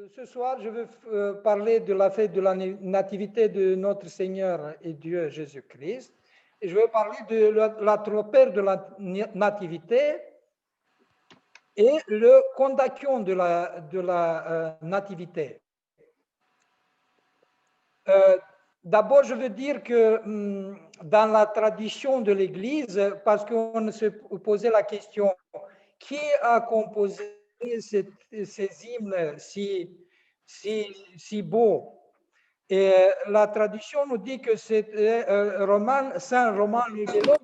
Ce soir, je veux parler de la fête de la nativité de notre Seigneur et Dieu Jésus-Christ. Et je veux parler de la tropère de la nativité et le condaction de la nativité. D'abord, je veux dire que dans la tradition de l'Église, parce qu'on se posait la question, qui a composé ces hymnes si beaux? Et la tradition nous dit que c'était Saint Romain le Mélode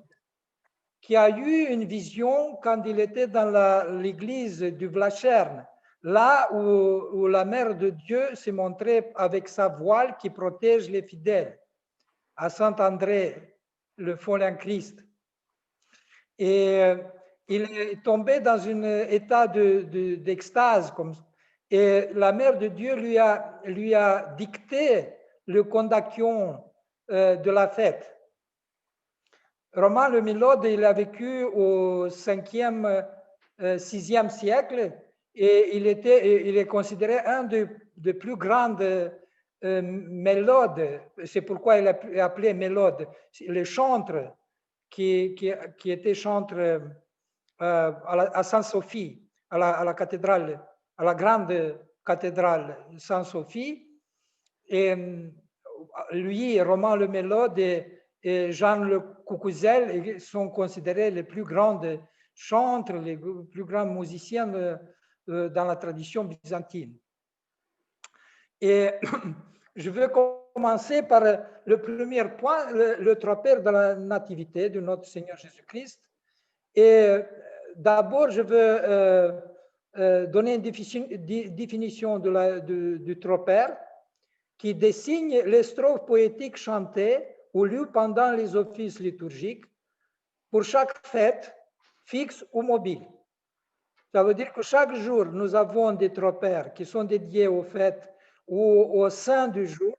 qui a eu une vision quand il était dans l'église du Vlacherne, là où la Mère de Dieu s'est montrée avec sa voile qui protège les fidèles, à Saint-André, le folin Christ. Et il est tombé dans un état d'extase, et la Mère de Dieu lui a dicté le condaction de la fête. Romain le Mélode, il a vécu au 5e, 6e siècle et il est considéré un des plus grands mélodes. C'est pourquoi il est appelé mélode. Le chantre qui était chantre à Saint-Sophie, à la cathédrale, à la grande cathédrale Saint-Sophie. Et lui, Romain le Mélode et Jean le Coucouzel sont considérés les plus grands chantres, les plus grands musiciens dans la tradition byzantine. Et je veux commencer par le premier point, le tropère de la nativité de notre Seigneur Jésus-Christ. Et d'abord, je veux donner une définition du tropère qui désigne les strophes poétiques chantées ou lues pendant les offices liturgiques pour chaque fête, fixe ou mobile. Ça veut dire que chaque jour, nous avons des tropères qui sont dédiés aux fêtes ou au sein du jour,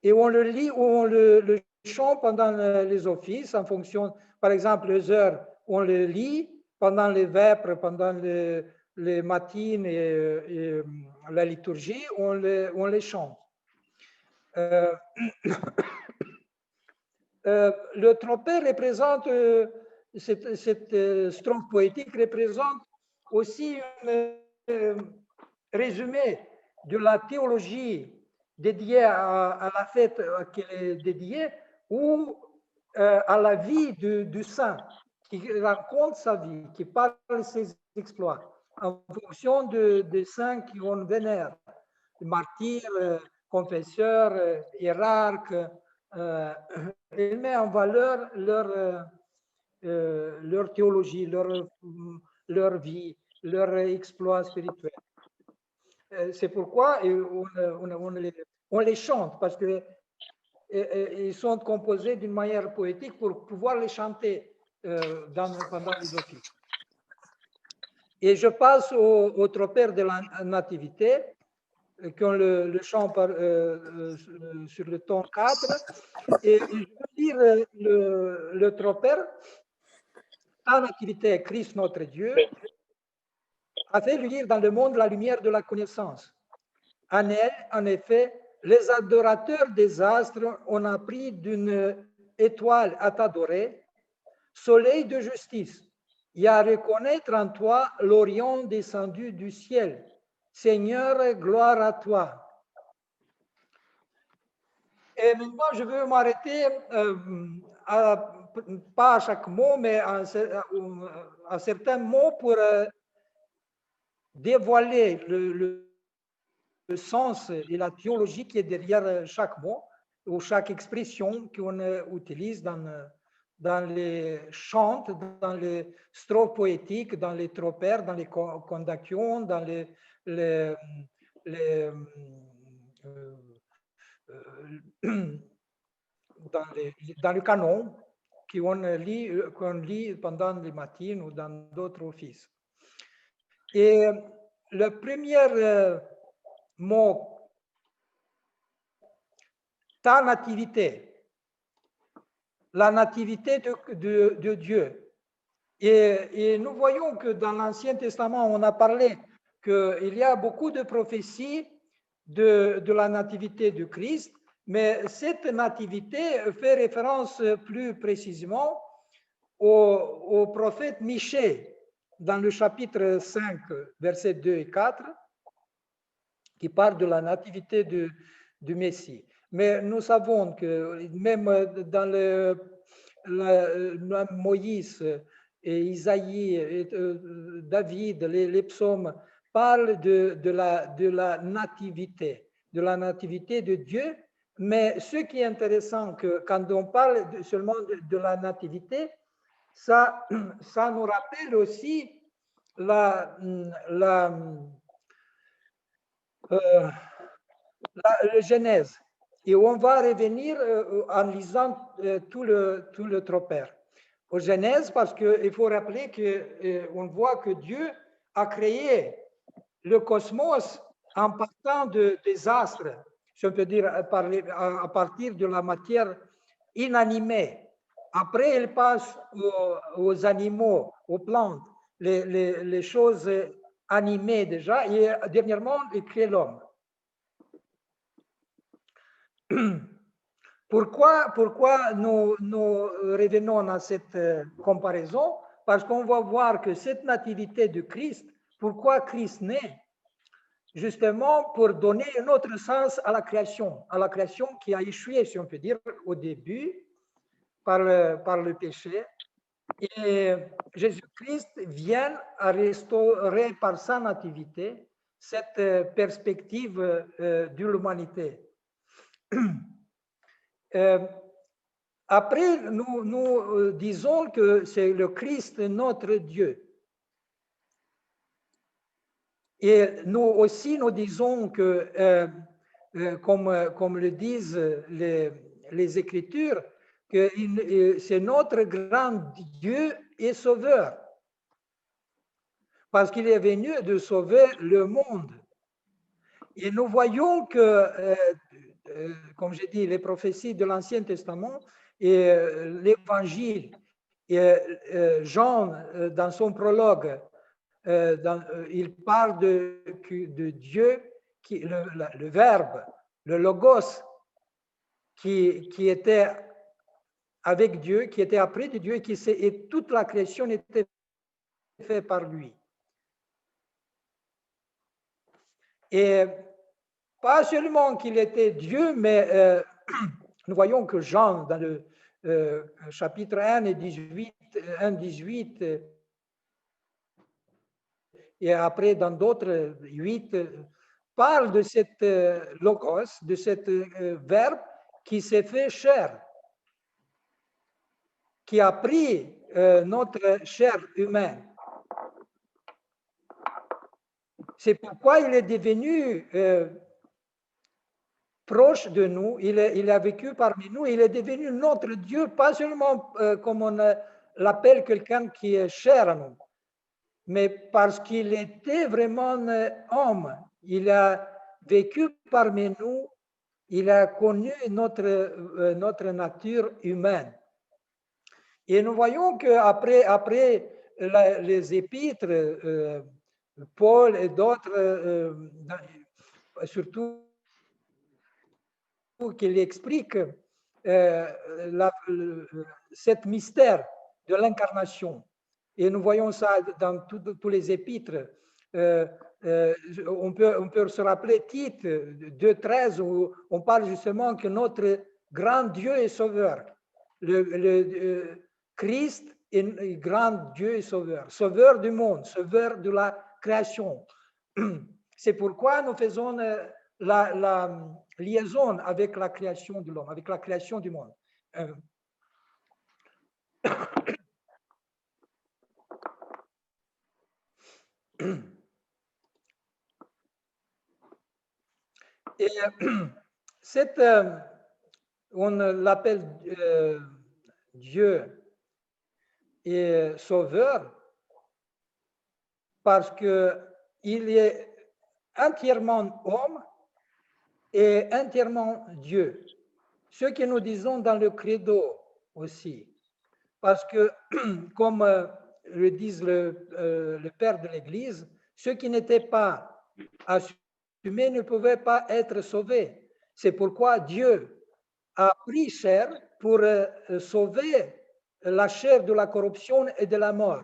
et on le lit ou on le chante pendant les offices en fonction, par exemple, les heures, on le lit pendant les vêpres, pendant les matines et la liturgie, on les chante. Le tropère représente, cette strophe poétique représente aussi un résumé de la théologie dédiée à la fête qu'elle est dédiée ou à la vie du saint qui raconte sa vie, qui parle de ses exploits en fonction des saints qui on vénère, martyrs, confesseurs, hiérarques. Il met en valeur leur théologie, leur vie, leur exploit spirituel. C'est pourquoi on les chante, parce qu'ils sont composés d'une manière poétique pour pouvoir les chanter pendant les offices. Et je passe au tropère de la nativité, qu'on le chante sur le ton 4. Et je veux dire le tropère, ta nativité, Christ notre Dieu, a fait luire dans le monde la lumière de la connaissance. En elle, en effet, les adorateurs des astres ont appris d'une étoile à t'adorer, soleil de justice, et à reconnaître en toi l'Orient descendu du ciel. Seigneur, gloire à toi. Et maintenant, je veux m'arrêter, pas à chaque mot, mais à certains mots pour dévoiler le sens et la théologie qui est derrière chaque mot ou chaque expression qu'on utilise dans les chants, dans les strophes poétiques, dans les tropères, dans les condactions, dans dans le canon qu'on lit pendant les matines ou dans d'autres offices. Et le premier mot, ta nativité, la nativité de Dieu. Et nous voyons que dans l'Ancien Testament, on a parlé qu'il y a beaucoup de prophéties de la nativité du Christ, mais cette nativité fait référence plus précisément au prophète Michée dans le chapitre 5, versets 2 et 4, qui parle de la nativité du Messie. Mais nous savons que même dans Moïse et Isaïe, et David, les psaumes parlent de la nativité de Dieu. Mais ce qui est intéressant, que quand on parle seulement de la nativité, ça nous rappelle aussi la Genèse. Et on va revenir en lisant tout le tropère. Au Genèse, parce qu'il faut rappeler qu'on voit que Dieu a créé le cosmos en partant des astres, si on peut dire à partir de la matière inanimée. Après, il passe aux animaux, aux plantes, les choses animées déjà, et dernièrement, il crée l'homme. Pourquoi nous revenons à cette comparaison? Parce qu'on va voir que cette nativité de Christ, pourquoi Christ naît? Justement pour donner un autre sens à la création qui a échoué, si on peut dire, au début par le péché. Et Jésus-Christ vient à restaurer par sa nativité cette perspective de l'humanité. Après, nous disons que c'est le Christ notre Dieu. Et nous aussi, nous disons que, comme le disent les Écritures, que c'est notre grand Dieu et Sauveur. Parce qu'il est venu de sauver le monde. Et nous voyons que, comme j'ai dit, les prophéties de l'Ancien Testament et l'Évangile, et Jean, dans son prologue, il parle de Dieu, le Verbe, le Logos, qui était avec Dieu, qui était après de Dieu, et toute la création était faite par lui. Et pas seulement qu'il était Dieu, mais nous voyons que Jean, dans le chapitre 1 et 18, et après dans d'autres 8, parle de cette logos, de cette verbe qui s'est fait chair, qui a pris notre chair humaine. C'est pourquoi il est devenu proche de nous, il a vécu parmi nous, il est devenu notre Dieu, pas seulement comme on l'appelle quelqu'un qui est cher à nous, mais parce qu'il était vraiment homme. Il a vécu parmi nous, il a connu notre nature humaine. Et nous voyons qu'après les épîtres, Paul et d'autres, surtout qu'il explique cet mystère de l'incarnation. Et nous voyons ça dans tous les épîtres. On peut se rappeler Tite 2,13 où on parle justement que notre grand Dieu est sauveur. Le Christ est grand Dieu et sauveur. Sauveur du monde, sauveur de la création. C'est pourquoi nous faisons la liaison avec la création de l'homme, avec la création du monde. Et on l'appelle Dieu et Sauveur parce qu'il est entièrement homme et entièrement Dieu. Ce que nous disons dans le credo aussi. Parce que, comme le disent le père de l'Église, Ceux qui n'étaient pas assumés ne pouvaient pas être sauvés. C'est pourquoi Dieu a pris chair pour sauver la chair de la corruption et de la mort.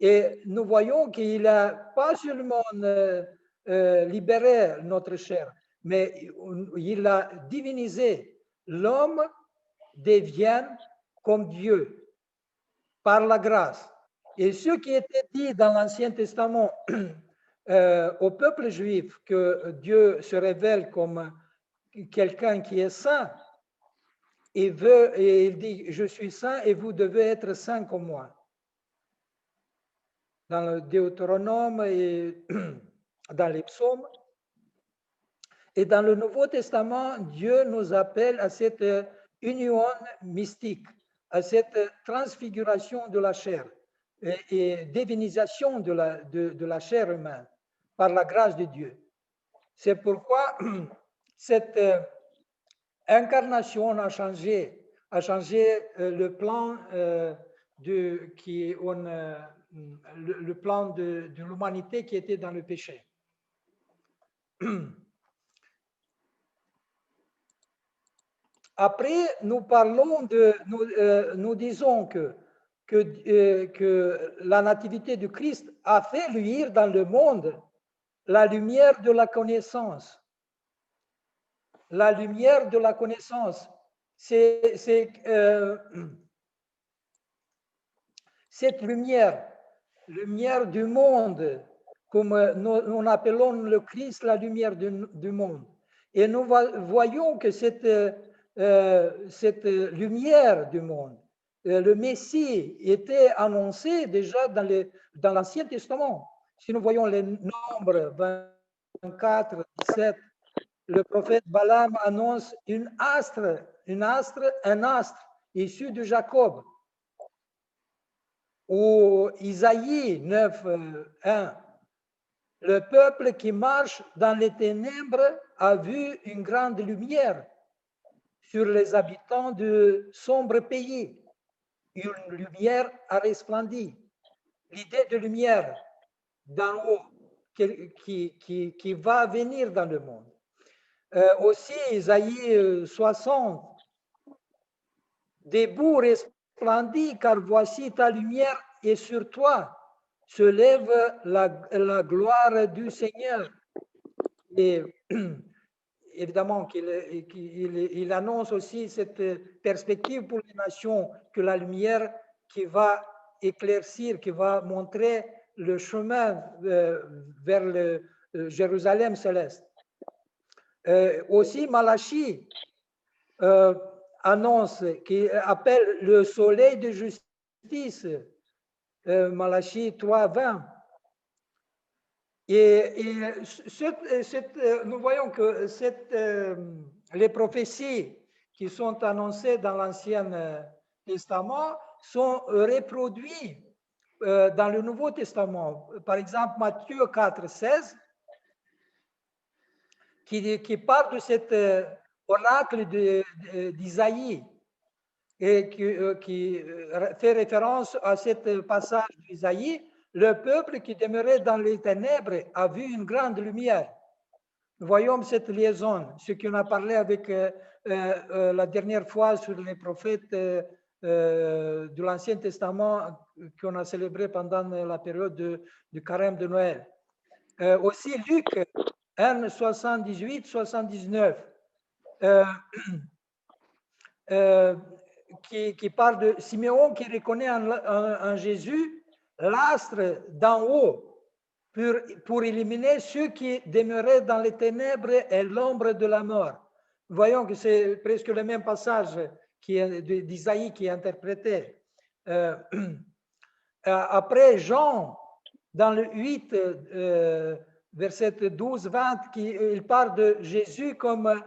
Et nous voyons qu'il n'a pas seulement libéré notre chair, mais il a divinisé. L'homme devient comme Dieu par la grâce. Et ce qui était dit dans l'Ancien Testament au peuple juif, que Dieu se révèle comme quelqu'un qui est saint, et il dit, je suis saint et vous devez être saints comme moi. Dans le Deutéronome et dans les psaumes. Et dans le Nouveau Testament, Dieu nous appelle à cette union mystique, à cette transfiguration de la chair et divinisation de la chair humaine par la grâce de Dieu. C'est pourquoi cette incarnation a changé le plan le plan de l'humanité qui était dans le péché. Après, nous parlons nous disons que la nativité du Christ a fait luire dans le monde la lumière de la connaissance. La lumière de la connaissance, c'est cette lumière du monde, comme nous appelons le Christ la lumière du monde. Et nous voyons que cette lumière du monde, le Messie était annoncé déjà dans l'Ancien Testament. Si nous voyons les nombres 24, 17, le prophète Balaam annonce un astre issu de Jacob. Ou Isaïe 9, 1, le peuple qui marche dans les ténèbres a vu une grande lumière sur les habitants de sombre pays. Une lumière a resplendi. L'idée de lumière d'en haut qui va venir dans le monde. Aussi, Isaïe 60, debout resplendit, car voici ta lumière est sur toi, se lève la gloire du Seigneur. Et évidemment qu'il annonce aussi cette perspective pour les nations, que la lumière qui va éclaircir, qui va montrer le chemin vers le Jérusalem céleste. Aussi Malachie annonce, qui appelle le soleil de justice, Malachie 3, 20. Et nous voyons que les prophéties qui sont annoncées dans l'Ancien Testament sont reproduites dans le Nouveau Testament. Par exemple, Matthieu 4, 16, qui parle de cet oracle d'Isaïe et qui fait référence à ce passage d'Isaïe. Le peuple qui demeurait dans les ténèbres a vu une grande lumière. Nous voyons cette liaison, ce qu'on a parlé avec la dernière fois sur les prophètes de l'Ancien Testament qu'on a célébré pendant la période du carême de Noël. Aussi Luc 1, 78, 79, qui parle de Siméon qui reconnaît en Jésus l'astre d'en haut pour éliminer ceux qui demeuraient dans les ténèbres et l'ombre de la mort. Nous voyons que c'est presque le même passage d'Isaïe qui est interprété. Après Jean, dans le 8, verset 12-20, il parle de Jésus comme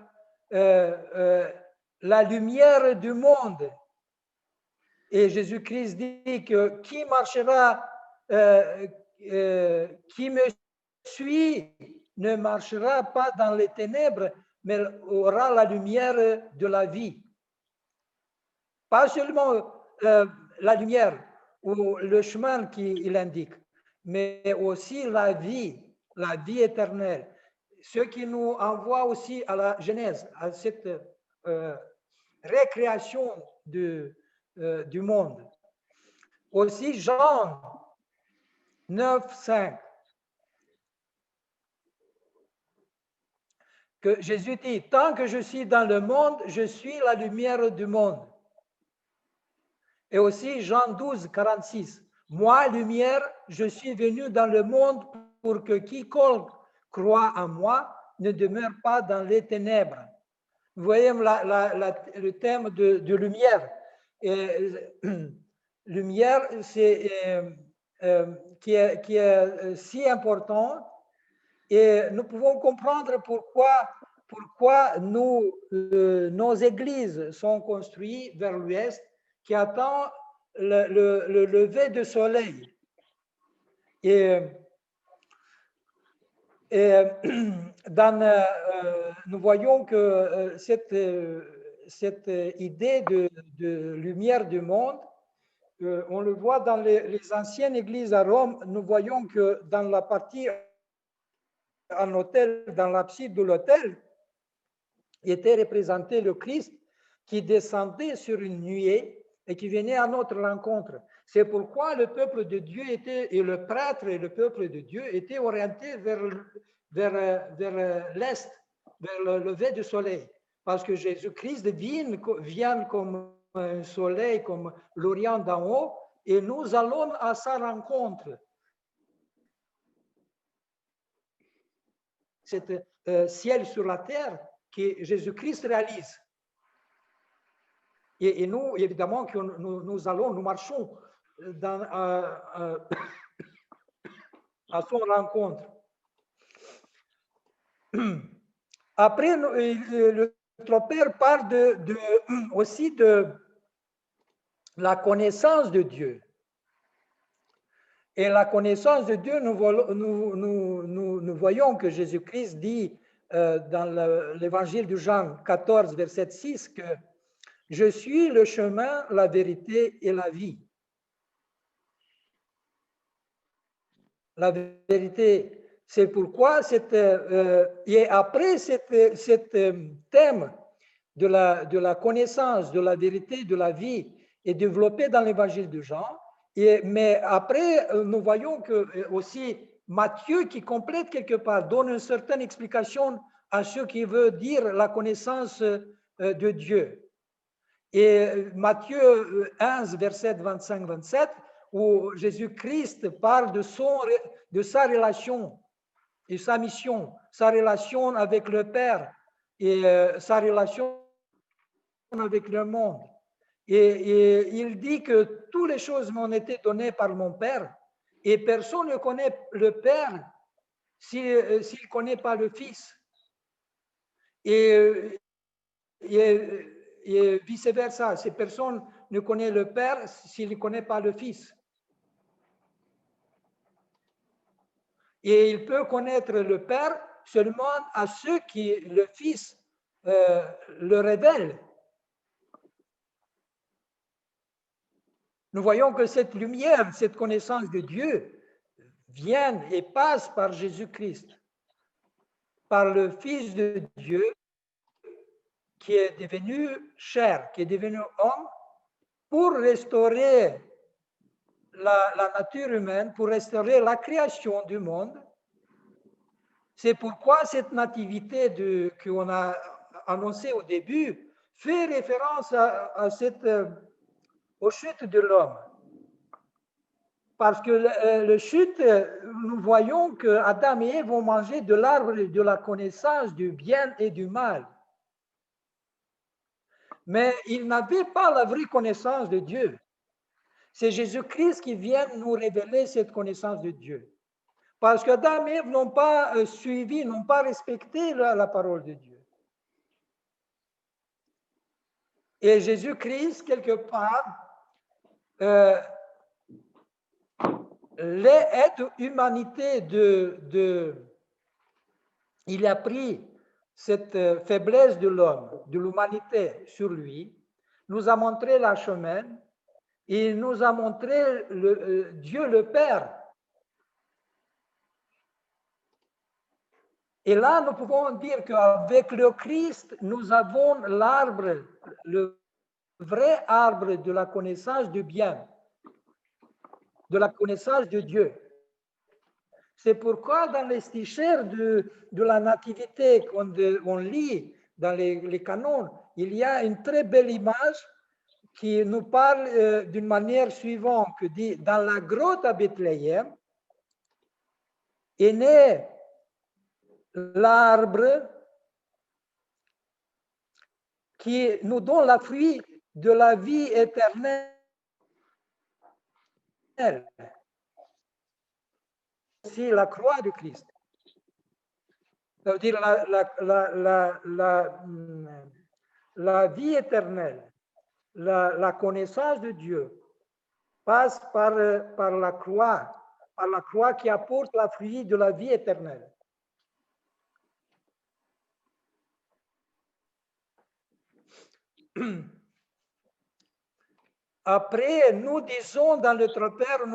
la lumière du monde. Et Jésus-Christ dit que qui marchera, qui me suit, ne marchera pas dans les ténèbres, mais aura la lumière de la vie. Pas seulement la lumière ou le chemin qu'il indique, mais aussi la vie éternelle. Ce qui nous envoie aussi à la Genèse, à cette récréation du monde. Aussi, Jean 9, 5, que Jésus dit, tant que je suis dans le monde, je suis la lumière du monde. Et aussi Jean 12, 46, moi, lumière, je suis venu dans le monde pour que quiconque croit en moi ne demeure pas dans les ténèbres. Vous voyez le thème de lumière. Et, lumière, c'est qui est si important. Et nous pouvons comprendre pourquoi nos églises sont construites vers l'ouest, qui attend le lever du soleil. Et nous voyons que cette idée de lumière du monde, on le voit dans les anciennes églises à Rome. Nous voyons que dans la partie en hôtel, dans l'abside de l'hôtel, était représenté le Christ qui descendait sur une nuée et qui venait à notre rencontre. C'est pourquoi le peuple de Dieu était, et le prêtre et le peuple de Dieu étaient orientés vers l'est, vers le lever du soleil. Parce que Jésus-Christ vient comme un soleil, comme l'Orient d'en haut, et nous allons à sa rencontre. C'est ciel sur la terre que Jésus-Christ réalise. Et nous, évidemment, que nous marchons à son rencontre. Après, le Père parle aussi de la connaissance de Dieu. Et la connaissance de Dieu, nous voyons que Jésus-Christ dit dans l'évangile de Jean 14, verset 6, que je suis le chemin, la vérité et la vie. La vérité, c'est pourquoi et après cet thème de la connaissance, de la vérité, de la vie est développé dans l'évangile de Jean. Mais après, nous voyons que aussi Matthieu, qui complète quelque part, donne une certaine explication à ce qui veut dire la connaissance de Dieu. Et Matthieu 11, verset 25-27, où Jésus-Christ parle de sa relation et sa mission, sa relation avec le Père et sa relation avec le monde. Et il dit que toutes les choses m'ont été données par mon Père et personne ne connaît le Père s'il ne connaît pas le Fils. Et vice-versa, si personne ne connaît le Père s'il ne connaît pas le Fils. Et il peut connaître le Père seulement à ceux qui le Fils le révèle. Nous voyons que cette lumière, cette connaissance de Dieu vient et passe par Jésus-Christ, par le Fils de Dieu qui est devenu chair, qui est devenu homme, pour restaurer la nature humaine, pour restaurer la création du monde. C'est pourquoi cette nativité qu'on a annoncée au début fait référence aux chutes de l'homme. Parce que le chute, nous voyons que Adam et Ève vont manger de l'arbre de la connaissance du bien et du mal. Mais ils n'avaient pas la vraie connaissance de Dieu. C'est Jésus-Christ qui vient nous révéler cette connaissance de Dieu. Parce qu'Adam et Ève n'ont pas suivi, n'ont pas respecté la parole de Dieu. Et Jésus-Christ, quelque part, l'aide humanité il a pris cette faiblesse de l'homme, de l'humanité sur lui, nous a montré la chemin, et il nous a montré Dieu le Père Et là, nous pouvons dire qu'avec le Christ, nous avons l'arbre, le vrai arbre de la connaissance du bien, de la connaissance de Dieu. C'est pourquoi dans les stichères de la nativité qu'on lit dans les canons, il y a une très belle image qui nous parle d'une manière suivante, que dit, dans la grotte à Bethléem est né l'arbre qui nous donne la fruit de la vie éternelle. C'est la croix du Christ. Ça veut dire la vie éternelle, la connaissance de Dieu passe par la croix qui apporte la fruit de la vie éternelle. Après, nous disons dans le Tropère,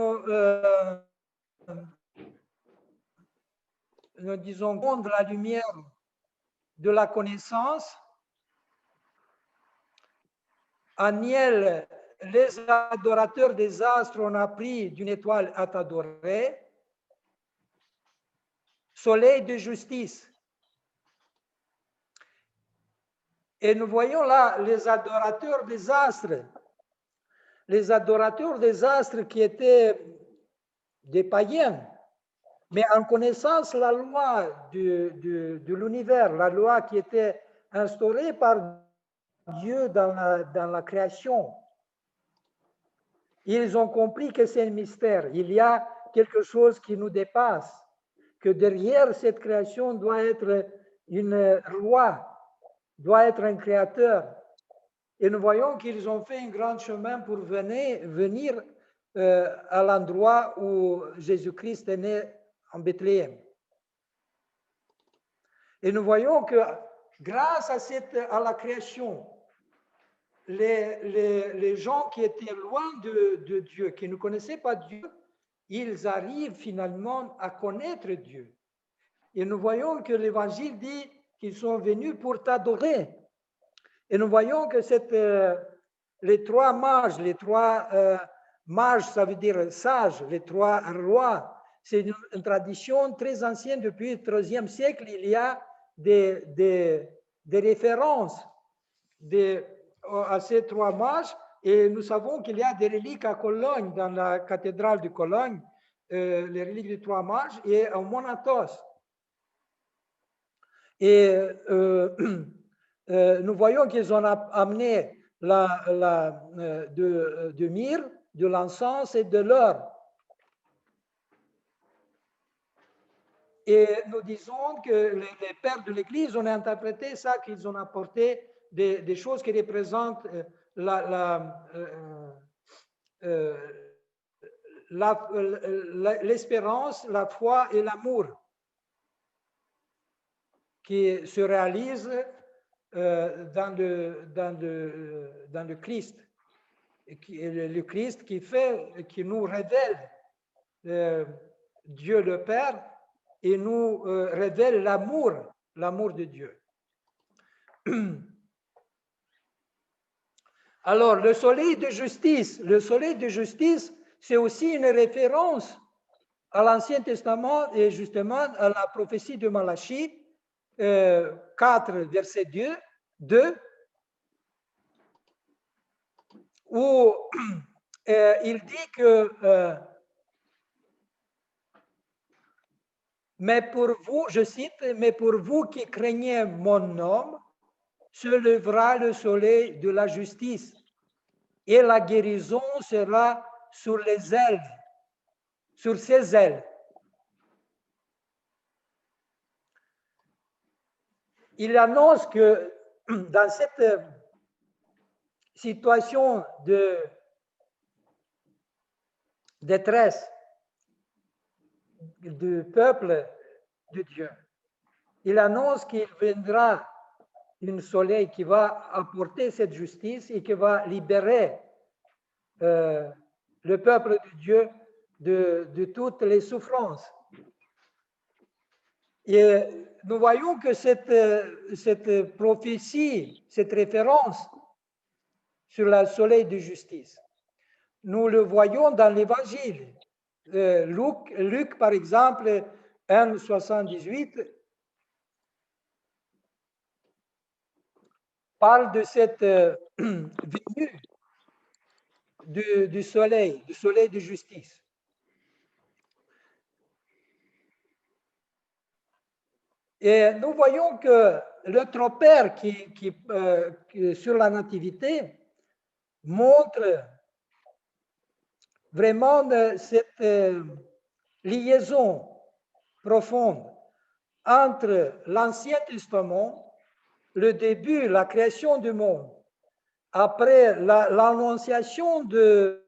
nous disons de la lumière de la connaissance. Aniel, les adorateurs des astres ont appris d'une étoile à t'adorer. Soleil de justice. Et nous voyons là les adorateurs des astres. Les adorateurs des astres qui étaient des païens, mais en connaissance la loi de l'univers, la loi qui était instaurée par Dieu dans la création. Ils ont compris que c'est un mystère. Il y a quelque chose qui nous dépasse, que derrière cette création doit être une loi, doit être un créateur. Et nous voyons qu'ils ont fait un grand chemin pour venir à l'endroit où Jésus-Christ est né en Bethléem. Et nous voyons que grâce à la création, les gens qui étaient loin de Dieu, qui ne connaissaient pas Dieu, ils arrivent finalement à connaître Dieu. Et nous voyons que l'Évangile dit qu'ils sont venus pour t'adorer. Et nous voyons que les trois mages, mages, ça veut dire sages, les trois rois, c'est une tradition très ancienne. Depuis le IIIe siècle, il y a des références à ces trois mages, et nous savons qu'il y a des reliques à Cologne, dans la cathédrale de Cologne, les reliques des trois mages, et à Monatos. Et nous voyons qu'ils ont amené de myrrhe, de l'encens et de l'or. Et nous disons que les pères de l'Église ont interprété ça, qu'ils ont apporté des choses qui représentent l'espérance, la foi et l'amour qui se réalisent dans le Christ. Le Christ qui nous révèle Dieu le Père et nous révèle l'amour de Dieu. Alors, le soleil de justice, c'est aussi une référence à l'Ancien Testament et justement à la prophétie de Malachie 4, verset 2, où il dit que mais pour vous, je cite, mais pour vous qui craignez mon nom, se lèvera le soleil de la justice et la guérison sera sur ses ailes. Il annonce que dans cette situation de détresse du peuple de Dieu, il annonce qu'il viendra un soleil qui va apporter cette justice et qui va libérer le peuple de Dieu de toutes les souffrances. Et nous voyons que cette prophétie, cette référence sur le soleil de justice, nous le voyons dans l'Évangile. Luc, par exemple, 1,78, parle de cette venue du soleil de justice. Et nous voyons que le tropère qui sur la nativité montre vraiment cette liaison profonde entre l'Ancien Testament, le début, la création du monde, après l'annonciation de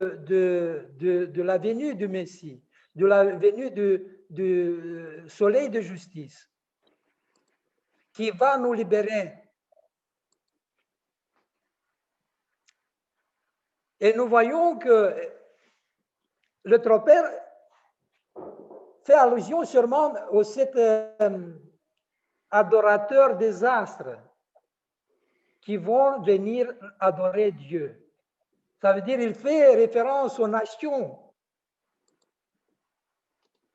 la venue du Messie, de la venue du soleil de justice, qui va nous libérer. Et nous voyons que le tropère fait allusion sûrement aux sept adorateurs des astres qui vont venir adorer Dieu. Ça veut dire qu'il fait référence aux nations,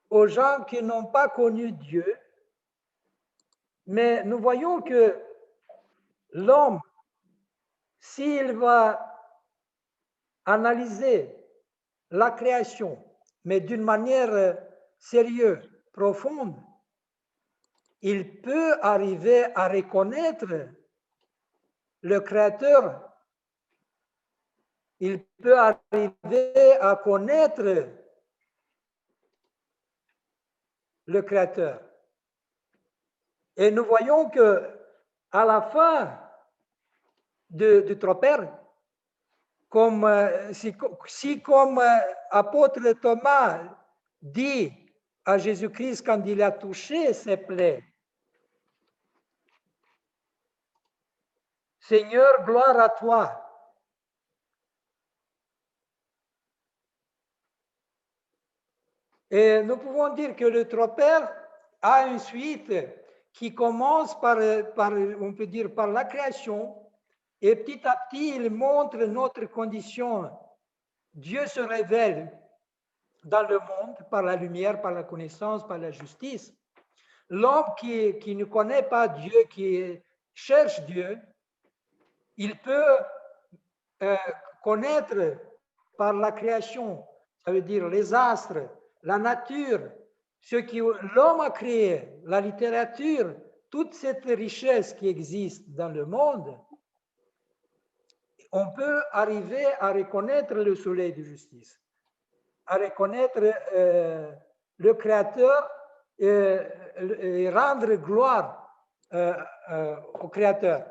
aux gens qui n'ont pas connu Dieu. Mais nous voyons que l'homme, s'il va analyser la création, mais d'une manière sérieuse, profonde, il peut arriver à reconnaître le Créateur. Il peut arriver à connaître le Créateur. Et nous voyons que à la fin du tropère, comme apôtre Thomas dit à Jésus-Christ quand il a touché ses plaies, Seigneur, gloire à toi. Et nous pouvons dire que le tropère a une suite qui commence par, on peut dire, par la création, et petit à petit, il montre notre condition. Dieu se révèle dans le monde par la lumière, par la connaissance, par la justice. L'homme qui ne connaît pas Dieu, qui cherche Dieu, il peut connaître par la création, ça veut dire les astres, la nature, ce que l'homme a créé, la littérature, toute cette richesse qui existe dans le monde, on peut arriver à reconnaître le soleil de justice, à reconnaître le Créateur et rendre gloire au Créateur.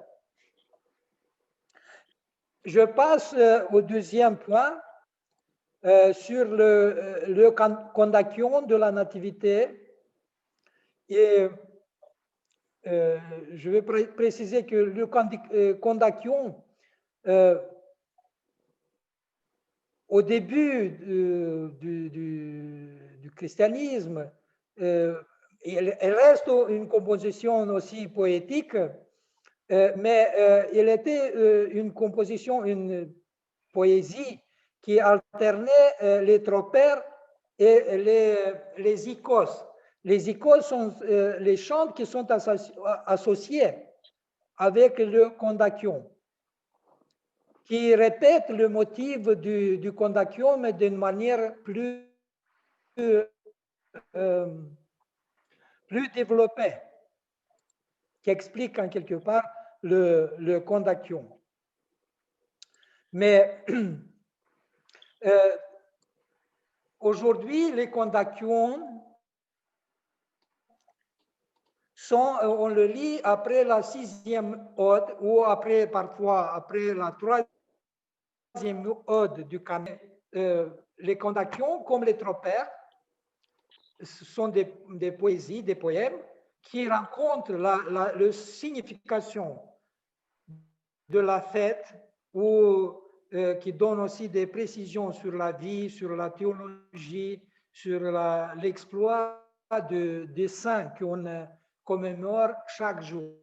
Je passe au deuxième point sur le condaction de la nativité. Et je vais préciser que le condaction, au début du christianisme, elle reste une composition aussi poétique, mais elle était une composition, une poésie qui alternait les tropères et les icônes. Les icônes sont les chants qui sont associés avec le condaction, qui répètent le motif du condaction, mais d'une manière plus développée, qui explique en quelque part le condaction. Mais aujourd'hui, les condactions sont, on le lit après la 6e ode ou parfois après la 3e ode du canon. Les condactions, comme les tropères, sont des poésies, des poèmes qui rencontrent la signification de la fête ou qui donnent aussi des précisions sur la vie, sur la théologie, sur l'exploit des saints qu'on commémore chaque jour.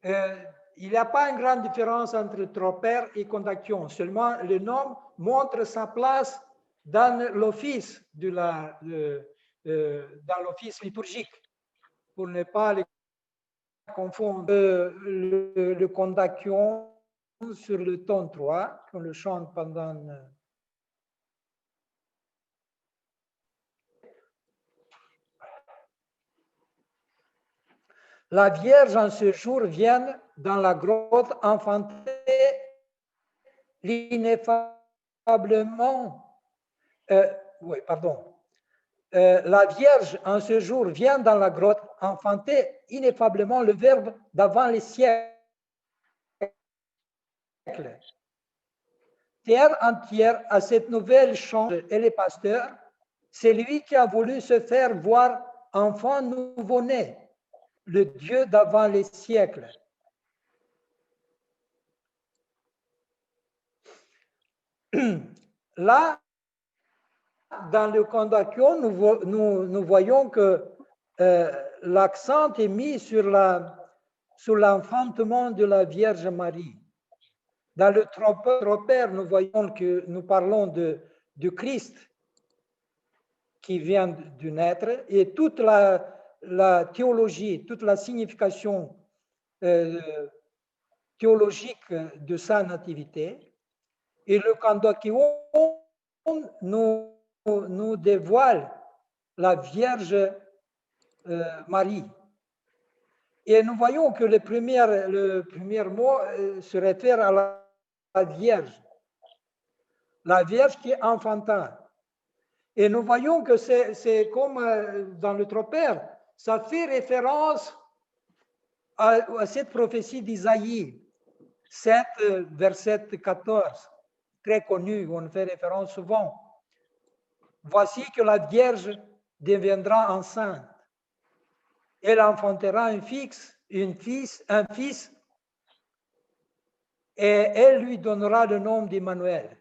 Il n'y a pas une grande différence entre tropère et condaction. Seulement, le nom montre sa place dans l'office dans l'office liturgique, pour ne pas les confondre. Le condaction sur le ton 3, qu'on le chante pendant... La Vierge en ce jour vient dans la grotte enfanter l'ineffablement. La Vierge en ce jour vient dans la grotte enfanter ineffablement le Verbe d'avant les siècles. Terre entière à cette nouvelle chance et les pasteurs, c'est lui qui a voulu se faire voir enfant nouveau-né, le Dieu d'avant les siècles. Là, dans le condaction, nous voyons que l'accent est mis sur l'enfantement de la Vierge Marie. Dans le tropère, nous voyons que nous parlons du Christ qui vient du naître et toute la théologie, toute la signification théologique de sa nativité. Et le condaction nous dévoile la Vierge Marie. Et nous voyons que le premier mot se réfère à la Vierge. La Vierge qui enfanta. Et nous voyons que c'est comme dans le tropère, ça fait référence à cette prophétie d'Isaïe, 7, verset 14, très connue, où on fait référence souvent. Voici que la Vierge deviendra enceinte. Elle enfantera un fils, et elle lui donnera le nom d'Emmanuel.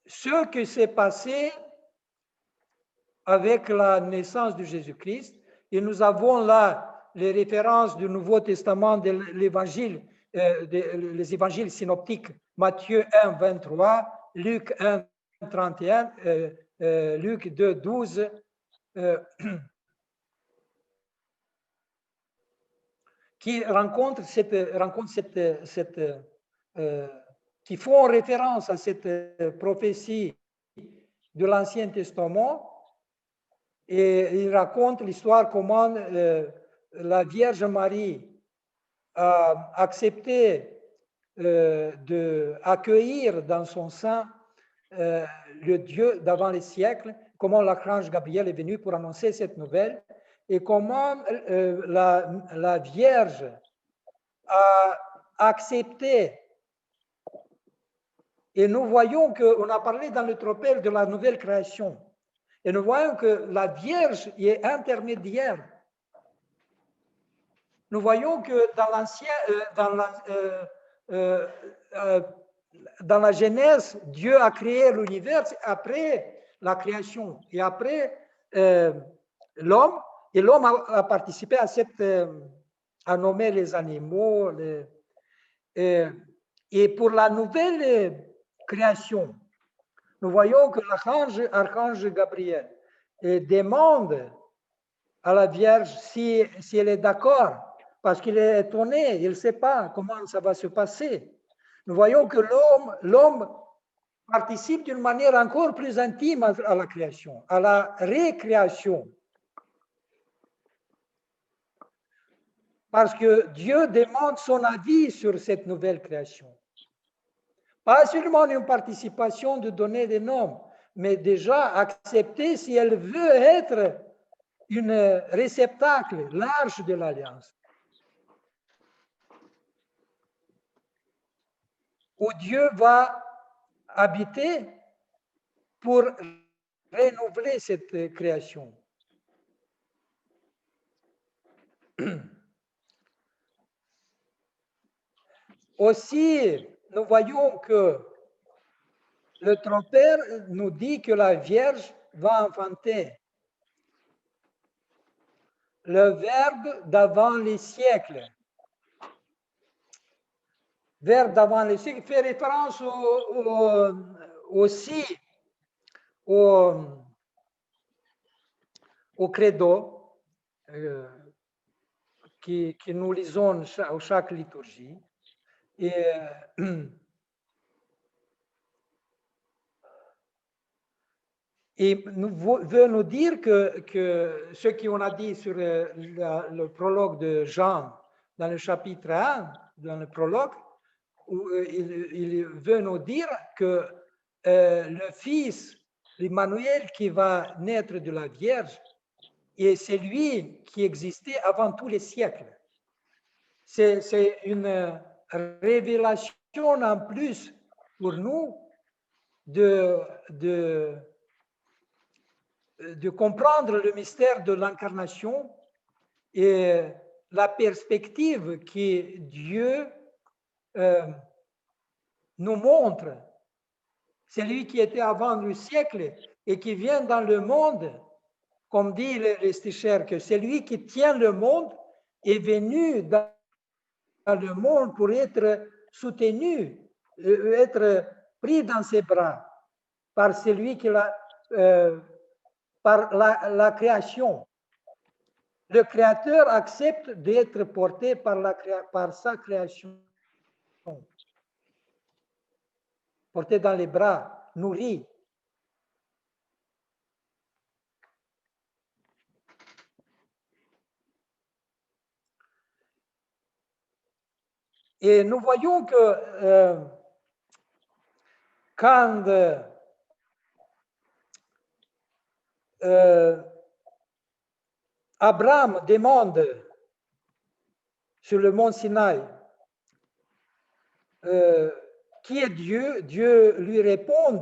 Ce qui s'est passé avec la naissance de Jésus-Christ, et nous avons là les références du Nouveau Testament de l'Évangile, les évangiles synoptiques, Matthieu 1, 23, Luc 1, 31, Luc 2, 12, qui qui font référence à cette prophétie de l'Ancien Testament, et ils racontent l'histoire comment la Vierge Marie a accepté d'accueillir dans son sein le Dieu d'avant les siècles, comment l'archange Gabriel est venu pour annoncer cette nouvelle, et comment la Vierge a accepté. Et nous voyons qu'on a parlé dans le tropère de la nouvelle création. Et nous voyons que la Vierge est intermédiaire. Nous voyons que dans la Genèse, Dieu a créé l'univers après la création et après l'homme. Et l'homme a participé à nommer les animaux. Et pour la nouvelle création, nous voyons que l'archange Gabriel demande à la Vierge si elle est d'accord, parce qu'il est étonné, il ne sait pas comment ça va se passer. Nous voyons que l'homme participe d'une manière encore plus intime à la création, à la récréation. Parce que Dieu demande son avis sur cette nouvelle création. Pas seulement une participation de donner des noms, mais déjà accepter si elle veut être une réceptacle large de l'alliance. Où Dieu va habiter pour renouveler cette création. Aussi, nous voyons que Le Troper nous dit que la Vierge va enfanter le Verbe d'avant les siècles. Verbe d'avant les siècles fait référence aussi au credo que nous lisons à chaque liturgie. Et veut nous dire que ce qu'on a dit sur le prologue de Jean, dans le chapitre 1, dans le prologue, où il veut nous dire que le Fils, l'Emmanuel qui va naître de la Vierge, et c'est lui qui existait avant tous les siècles. C'est une révélation en plus pour nous de comprendre le mystère de l'incarnation et la perspective que Dieu nous montre. C'est lui qui était avant le siècle et qui vient dans le monde, comme dit le Sticher, que c'est lui qui tient le monde, est venu dans le monde pour être soutenu, être pris dans ses bras par celui qui l'a, par la création. Le Créateur accepte d'être porté par sa création, porté dans les bras, nourri. Et nous voyons que quand Abraham demande sur le mont Sinaï qui est Dieu, Dieu lui répond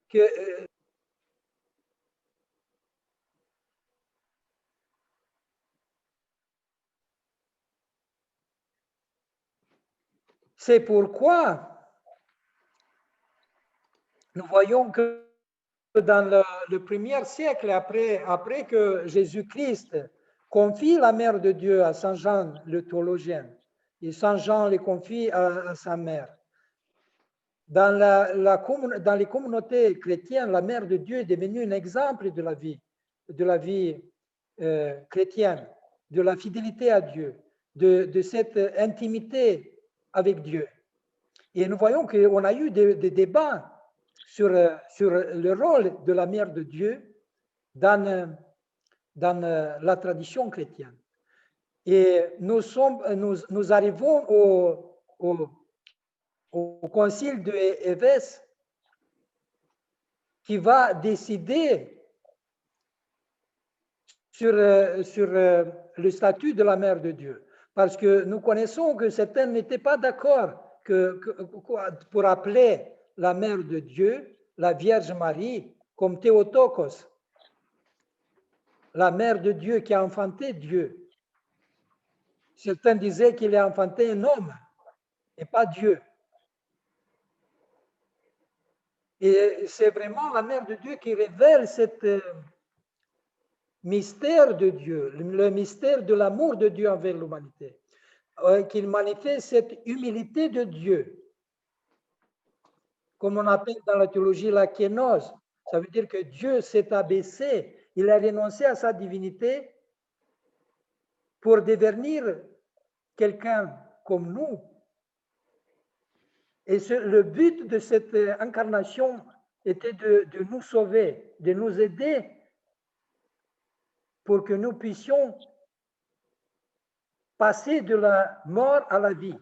que c'est pourquoi nous voyons que dans le premier siècle, après que Jésus-Christ confie la mère de Dieu à Saint Jean le théologien, et Saint Jean le confie à sa mère, dans les communautés chrétiennes, la mère de Dieu est devenue un exemple de la vie chrétienne, de la fidélité à Dieu, de cette intimité avec Dieu. Et nous voyons qu'on a eu des débats sur le rôle de la mère de Dieu dans la tradition chrétienne. Et nous arrivons au concile de Éphèse qui va décider sur le statut de la mère de Dieu. Parce que nous connaissons que certains n'étaient pas d'accord pour appeler la mère de Dieu, la Vierge Marie, comme Théotokos, la mère de Dieu qui a enfanté Dieu. Certains disaient qu'il a enfanté un homme et pas Dieu. Et c'est vraiment la mère de Dieu qui révèle cette mystère de Dieu, le mystère de l'amour de Dieu envers l'humanité, qu'il manifeste cette humilité de Dieu, comme on appelle dans la théologie la kénose. Ça veut dire que Dieu s'est abaissé, il a renoncé à sa divinité pour devenir quelqu'un comme nous. Et le but de cette incarnation était de nous sauver, de nous aider pour que nous puissions passer de la mort à la vie,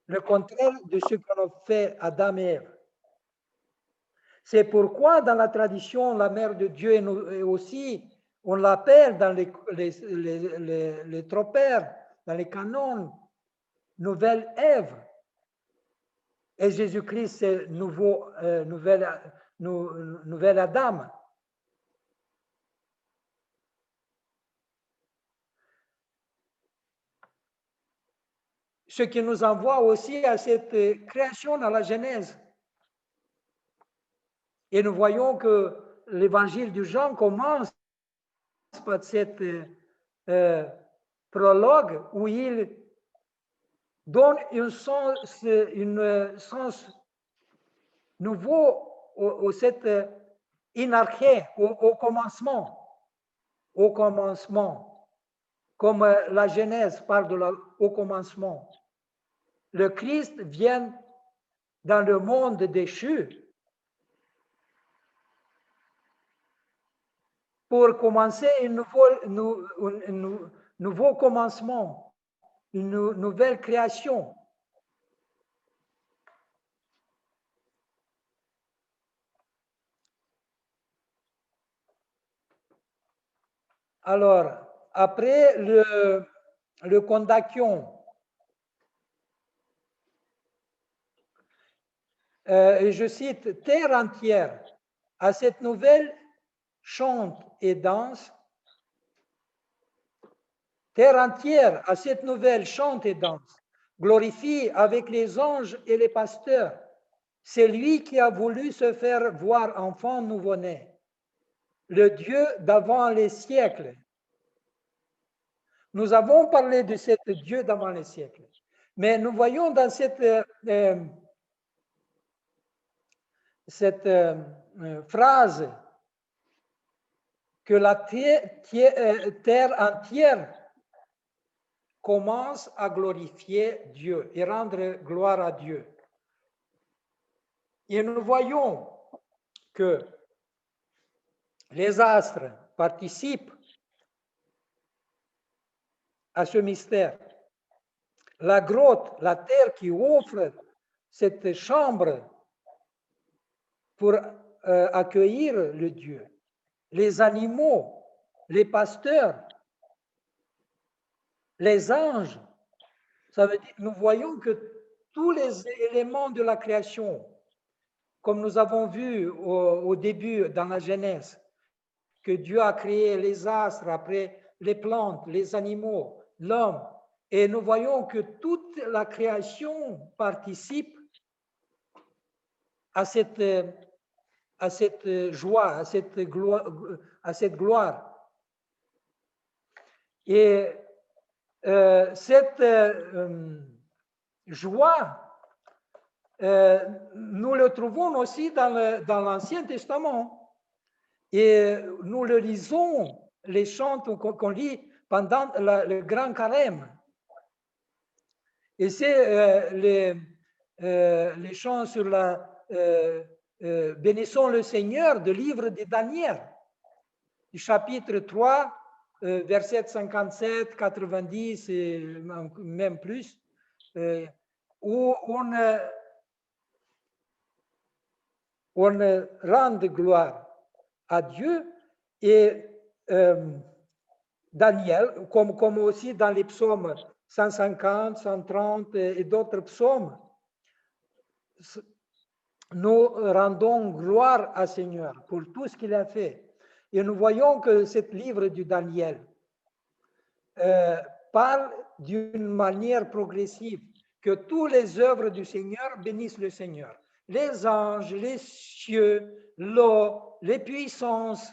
le contraire de ce qu'ont fait Adam et Ève. C'est pourquoi dans la tradition, la mère de Dieu est aussi, on l'appelle dans les tropères, dans les canons, nouvelle Ève. Et Jésus-Christ, c'est nouvelle Adam. ce qui nous envoie aussi à cette création dans la Genèse. Et nous voyons que l'évangile de Jean commence par cette prologue où il donne un sens nouveau au cette inarchie, au commencement. Au commencement. Comme la Genèse parle au commencement. Le Christ vient dans le monde déchu pour commencer un nouveau commencement, une nouvelle création. Alors, après le condaction, et je cite, « Terre entière, à cette nouvelle chante et danse. Terre entière, à cette nouvelle chante et danse. Glorifie avec les anges et les pasteurs. C'est lui qui a voulu se faire voir enfant nouveau-né, le Dieu d'avant les siècles. » Nous avons parlé de ce Dieu d'avant les siècles. Mais nous voyons dans cette phrase que la terre entière commence à glorifier Dieu et rendre gloire à Dieu. Et nous voyons que les astres participent à ce mystère. La grotte, la terre qui offre cette chambre pour accueillir le Dieu. Les animaux, les pasteurs, les anges. Ça veut dire, nous voyons que tous les éléments de la création, comme nous avons vu au début dans la Genèse, que Dieu a créé les astres, après les plantes, les animaux, l'homme, et nous voyons que toute la création participe à cette joie, à cette gloire. Et cette joie, nous le trouvons aussi dans l'Ancien Testament. Et nous le lisons, les chants qu'on lit pendant le grand carême. Et c'est les chants sur la bénissons le Seigneur, du livre de Daniel, du chapitre 3, versets 57, 90 et même plus, où on rend gloire à Dieu. Et Daniel, comme aussi dans les psaumes 150, 130 et d'autres psaumes, nous rendons gloire au Seigneur pour tout ce qu'il a fait. Et nous voyons que ce livre du Daniel parle d'une manière progressive, que toutes les œuvres du Seigneur bénissent le Seigneur. Les anges, les cieux, l'eau, les puissances,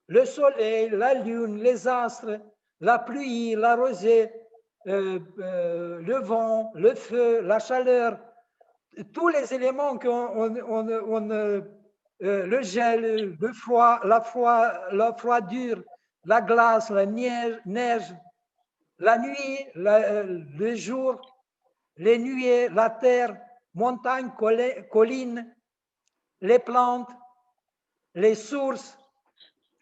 le soleil, la lune, les astres, la pluie, la rosée, le vent, le feu, la chaleur, tous les éléments le gel, le froid, la froidure, la glace, la neige, la nuit, le jour, les nuées, la terre, montagnes, collines, les plantes, les sources,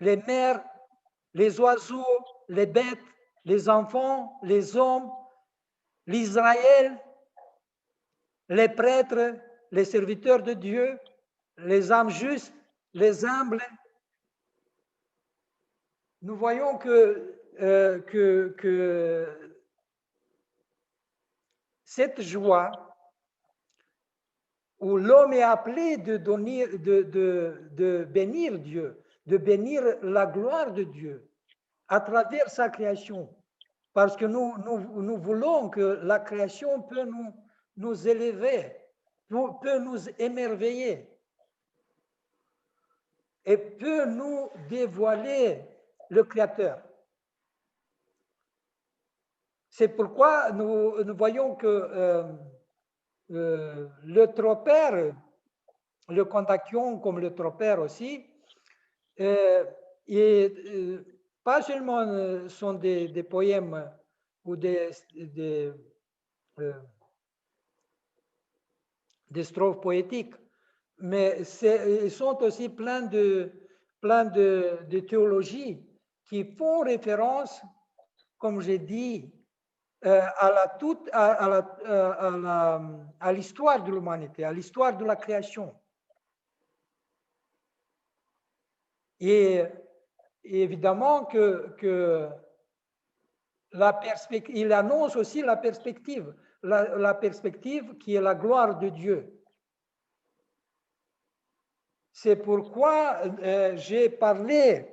les mers, les oiseaux, les bêtes, les enfants, les hommes, l'Israël, les prêtres, les serviteurs de Dieu, les âmes justes, les humbles. Nous voyons que cette joie où l'homme est appelé de bénir Dieu, de bénir la gloire de Dieu à travers sa création. parce que nous voulons que la création peut nous élever, peut nous émerveiller et peut nous dévoiler le Créateur. C'est pourquoi nous voyons que le tropère, le cantaquion comme le tropère aussi, pas seulement sont des poèmes ou des strophes poétiques, mais ils sont aussi pleins de théologie qui font référence, comme j'ai dit, à l'histoire de l'humanité, à l'histoire de la création. Et évidemment que il annonce aussi la perspective qui est la gloire de Dieu. C'est pourquoi j'ai parlé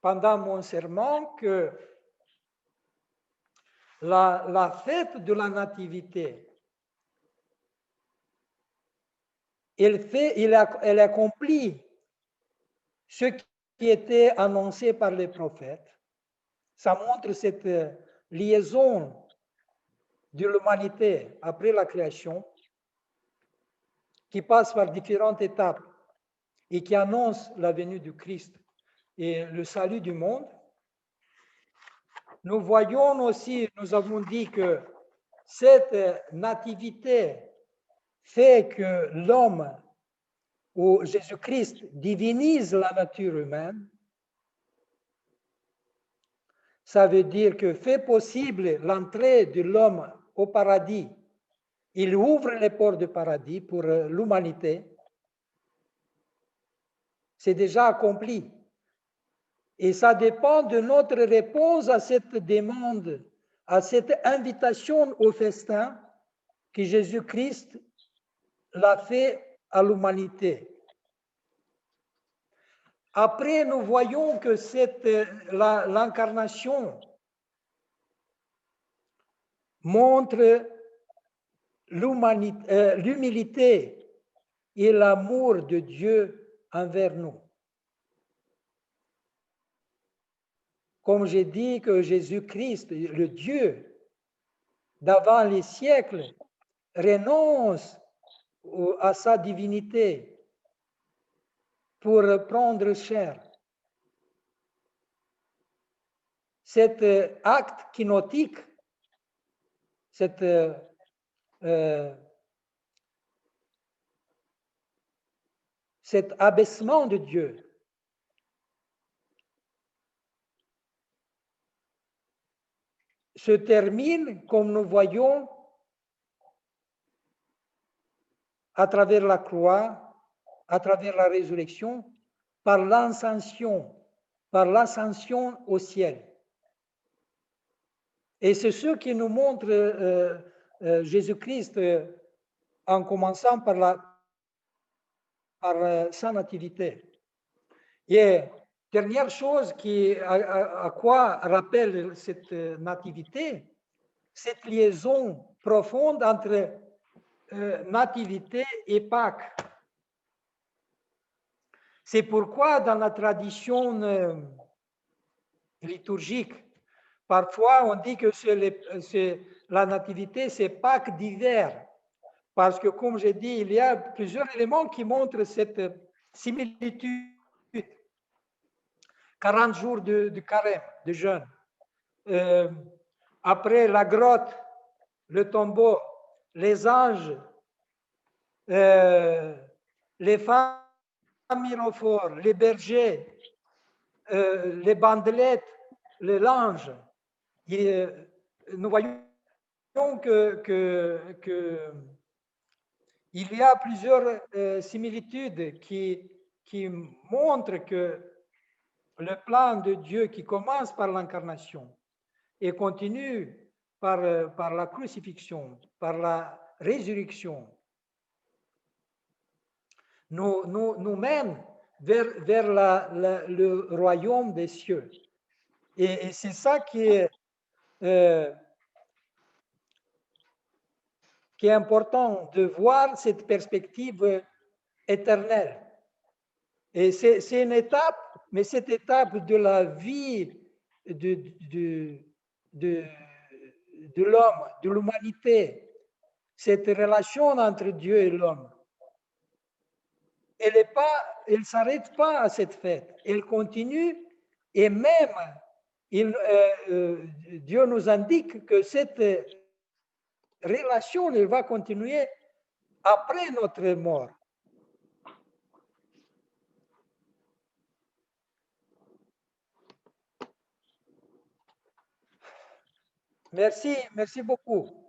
pendant mon sermon que la fête de la nativité, elle accomplit ce qui était annoncé par les prophètes. Ça montre cette liaison de l'humanité après la création qui passe par différentes étapes et qui annonce la venue du Christ et le salut du monde. Nous voyons aussi, nous avons dit que cette nativité fait que l'homme ou Jésus-Christ divinise la nature humaine. Ça veut dire que fait possible l'entrée de l'homme au paradis. Il ouvre les portes du paradis pour l'humanité. C'est déjà accompli. Et ça dépend de notre réponse à cette demande, à cette invitation au festin que Jésus-Christ l'a fait à l'humanité. Après, nous voyons que l'incarnation montre l'humilité et l'amour de Dieu envers nous. Comme j'ai dit que Jésus-Christ, le Dieu d'avant les siècles, renonce à sa divinité pour prendre chair. Cet acte kinotique, cet abaissement de Dieu, se termine, comme nous voyons, à travers la croix, à travers la résurrection, par l'ascension au ciel. Et c'est ce qui nous montre Jésus-Christ en commençant par sa nativité. Et dernière chose à quoi rappelle cette nativité, cette liaison profonde entre nativité et Pâques. C'est pourquoi dans la tradition liturgique, parfois on dit que la nativité, c'est Pâques d'hiver. Parce que, comme j'ai dit, il y a plusieurs éléments qui montrent cette similitude. 40 jours de carême, de jeûne. Après la grotte, le tombeau, les anges, les femmes mirophores, les bergers, les bandelettes, les langes. Nous voyons il y a plusieurs similitudes qui montrent que le plan de Dieu qui commence par l'incarnation et continue par la crucifixion, par la résurrection, nous mène vers le royaume des cieux. Et c'est ça qui est important de voir cette perspective éternelle. Et c'est une étape, mais cette étape de la vie de, de, de l'homme, de l'humanité, cette relation entre Dieu et l'homme, elle ne s'arrête pas à cette fête, elle continue et même Dieu nous indique que cette relation elle va continuer après notre mort. Merci beaucoup.